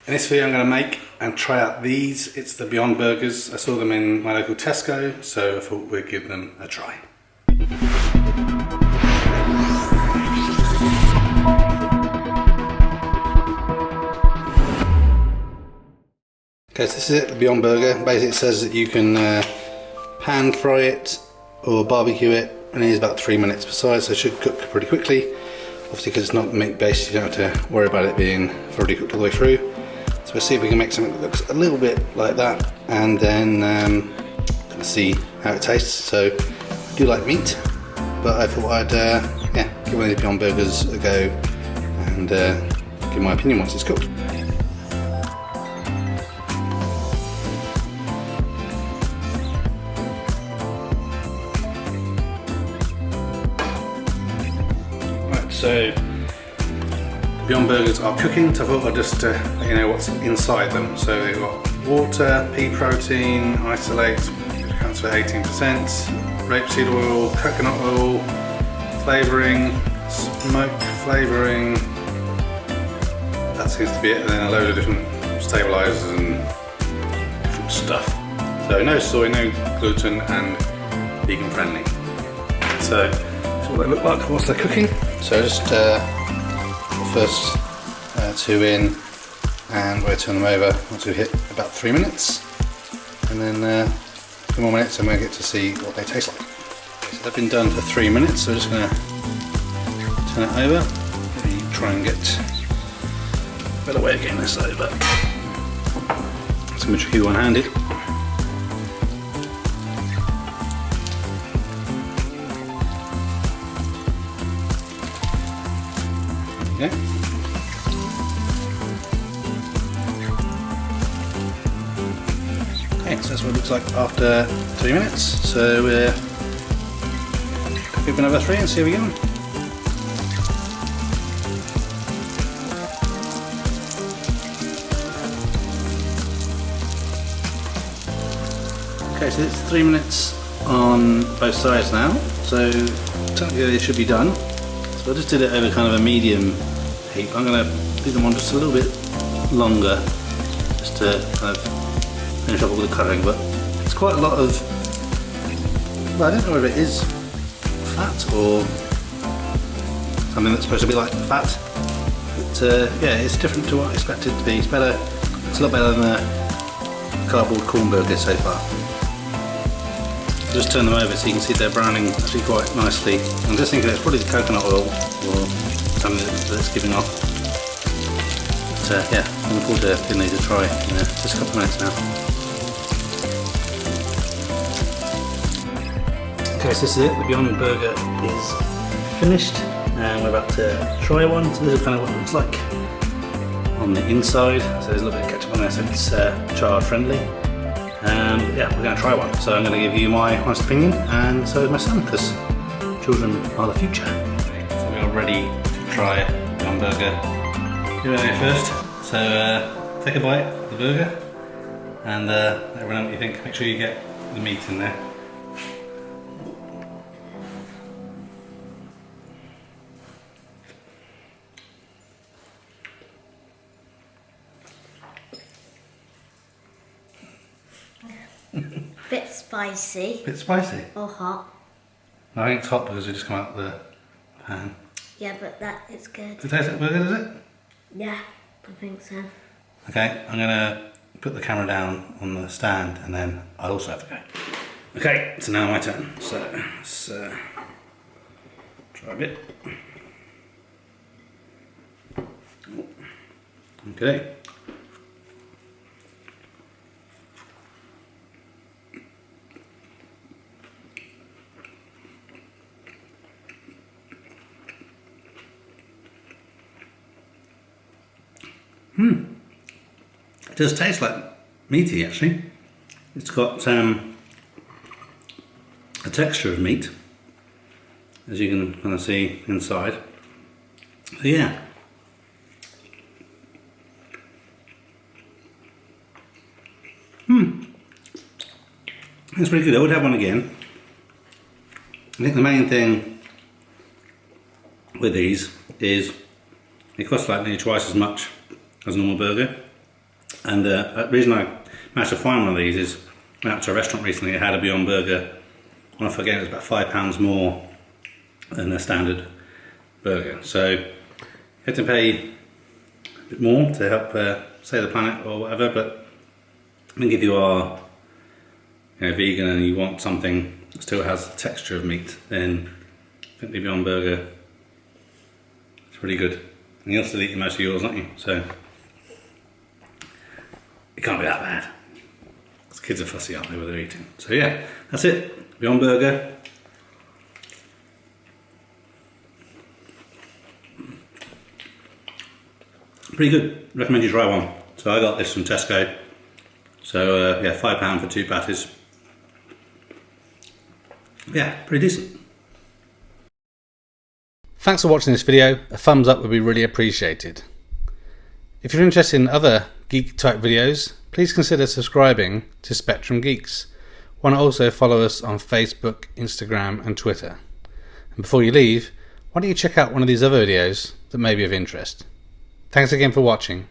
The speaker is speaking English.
In this video I'm going to make and try out these. It's the Beyond Burgers. I saw them in my local Tesco, so I thought we'd give them a try. Okay, so this is it, the Beyond Burger. Basically it says that you can pan fry it or barbecue it, and it is about 3 minutes per side, so it should cook pretty quickly. Obviously because it's not meat based, you don't have to worry about it being thoroughly cooked all the way through. So we'll see if we can make something that looks a little bit like that, and then see how it tastes. So I do like meat, but I thought I'd give one of these Beyond Burgers a go and give my opinion once it's cooked. Right, so Beyond Burgers are cooking, so I thought I'd just let you know what's inside them. So they've got water, pea protein, isolate, accounts for 18%, rapeseed oil, coconut oil, flavouring, smoke flavouring, that seems to be it, and then a load of different stabilisers and different stuff. So no soy, no gluten, and vegan friendly. So that's what they look like whilst they're cooking. So just first two in, and we'll turn them over once we've hit about 3 minutes, and then a few more minutes and we'll get to see what they taste like. Okay, so they've been done for 3 minutes, so we're just going to turn it over. Maybe try and get a better way of getting this over. It's going to be tricky one-handed. Yeah. Okay, so that's what it looks like after 3 minutes. So we're cook another 3 and see how we go. Okay, so it's 3 minutes on both sides now. So technically they should be done. So I just did it over kind of a medium heat. I'm going to leave them on just a little bit longer, just to kind of finish up all the colouring. But it's quite a lot of, well, I don't know whether it is fat or something that's supposed to be like fat. But yeah, it's different to what I expected it to be. It's better. It's a lot better than the cardboard corn burger so far. Just turn them over so you can see they're browning actually quite nicely. I'm just thinking it's probably the coconut oil or something that's giving off. But yeah, I'm looking forward to giving these a try in just a couple of minutes now. Okay, so this is it. The Beyond Burger is finished and we're about to try one. So this is kind of what it looks like on the inside. So there's a little bit of ketchup on there, so it's child friendly. Yeah, we're going to try one. So I'm going to give you my honest opinion, and so is my son, because children are the future. Okay, so we are ready to try Beyond Burger. Give it a first. So take a bite of the burger, and let everyone know what you think. Make sure you get the meat in there. Bit spicy. Bit spicy? Or hot. No, I think it's hot because it just come out of the pan. Yeah, but that is good. Does it taste like burger, does it? Yeah, I think so. Okay, I'm going to put the camera down on the stand and then I'll also have to go. Okay, so now my turn. So let's try a bit. Okay. It does taste like meaty actually. It's got a texture of meat, as you can kind of see inside. So yeah. That's pretty good. I would have one again. I think the main thing with these is it costs like nearly twice as much as a normal burger, And the reason I managed to find one of these is I went out to a restaurant recently that had a Beyond Burger, and I forget it was about £5 more than a standard burger. So you have to pay a bit more to help save the planet or whatever, but I think if you are vegan and you want something that still has the texture of meat, then I think the Beyond Burger is pretty good. And you'll still eat most of yours, aren't you? So it can't be that bad. Because kids are fussy, aren't they, what they're eating. So yeah, that's it. Beyond Burger. Pretty good. Recommend you try one. So I got this from Tesco. So yeah, £5 for 2 patties. Yeah, pretty decent. Thanks for watching this video. A thumbs up would be really appreciated. If you're interested in other geek type videos, please consider subscribing to Spectrum Geeks. Why not also follow us on Facebook, Instagram and Twitter. And before you leave, why don't you check out one of these other videos that may be of interest. Thanks again for watching.